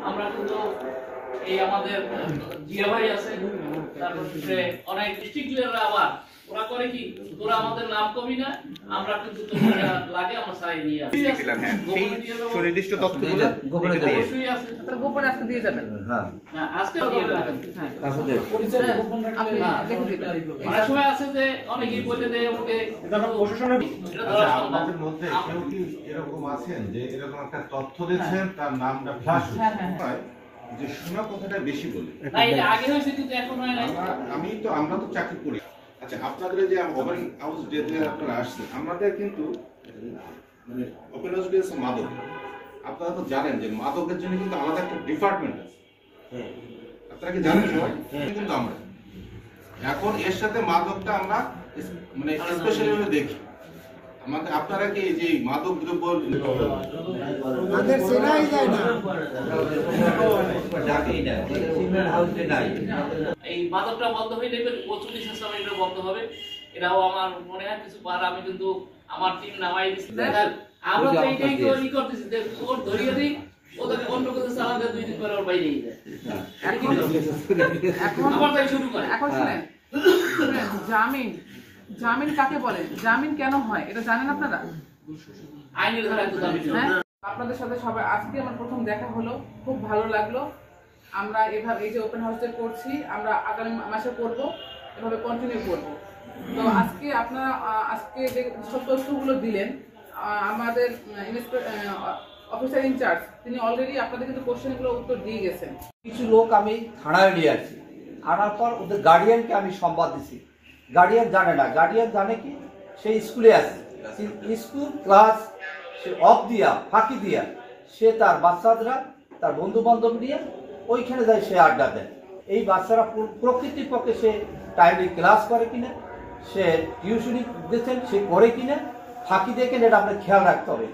আমরা কিন্তু এই আমাদের জিয়া ভাই আছে, তারপর অনেক ডিস্ট্রিক্ট লিডাররা আবার ওরা করে কি, তোরা আমাদের নাম কবি না, আমরা কিন্তু তোমরা লাগে আমরা চাই নিয়ে আসি। সেই সুনির্দিষ্ট তথ্যগুলো গোপনে অবশ্যই আছে, তাহলে গোপনে আজকে দিয়ে যাবেন। হ্যাঁ আজকে দিয়ে যাবেন। আসলে অনেক সময় আছে যে অনেকেই বলে দেয় ওকে প্রশাসনের আপনাদের মধ্যে কেউ কি এরকম আছেন যে এরকম একটা তথ্য দিচ্ছেন তার নামটা ফ্ল্যাশ হয় যে শোনা কথাটা বেশি বলে? না, এটা আগে হয়েছে কিন্তু এখন হয় না। আমরা তো চাকরি করি। আচ্ছা, আপনাদের যে ওপেন হাউস ডেতে আপনারা আসছেন, আমাদের কিন্তু মানে ওপেন হাউস ডে মাদক, আপনারা তো জানেন যে মাদকের জন্য কিন্তু আলাদা একটা ডিপার্টমেন্ট আছে। আপনারা কি জানেন সবাই? কিন্তু আমরা এখন এর সাথে মাদকটা আমরা মানে স্পেশালি ভাবে দেখি। আমাদের আপনারা কি যে মাদক দ্রব্য আমাদের চেনাই যায় না, এই মাদকটা বন্ধ হয়ে যাবে, প্রচুর সিস্টেম এটা বন্ধ হবে। এটাও আমার মনে হয় কিছু বার আমি কিন্তু আমার টিম নামাই দিচ্ছি। আমরা তো এইটাই ই করতেছি যে ওর ধরিয়ে দিই, ওদের অন্য কিছু চালাতে 2 দিন পরে ওর বাইরেই যায়। এখন আবার তাই শুরু করে। এখন শুনেন, জামিন, জামিন কাকে বলে, জামিন কেন হয় এটা জানেন আপনারা? আইনের ধারা তো দাবি করে। হ্যাঁ, আপনাদের সাথে সবাই আজকে আমার প্রথম দেখা হলো, খুব ভালো লাগলো। আমরা এভাবে এই যে ওপেন হাউসে করছি, আমরা আগামী মাসে করব, এভাবে কন্টিনিউ করব। তো আজকে আপনারা আজকে যে সব তথ্যগুলো দিলেন, আমাদের অফিসার ইনচার্জ তিনি অলরেডি আপনাদের কিন্তু কোশ্চেনগুলো উত্তর দিয়ে গেছেন। কিছু লোক আমি থানায় নিয়ে আসি, আনার পর ওদের গার্ডিয়ানকে আমি সংবাদ দিছি। গার্ডিয়ান জানে না, গার্ডিয়ান জানে কি সে স্কুলে আছে, স্কুল ক্লাস সে অফ দিয়া ফাঁকি দিয়া সে তার বাচ্চারা তার বন্ধু বান্ধব নিয়ে ওইখানে যায়, সে আড্ডা দেয়। এই বাচ্চারা প্রকৃতির পক্ষে সে টাইমলি ক্লাস করে কিনা, সে টিউশনি দিচ্ছেন সে করে কিনা, ফাঁকি দেখেন, এটা আপনার খেয়াল রাখতে হবে।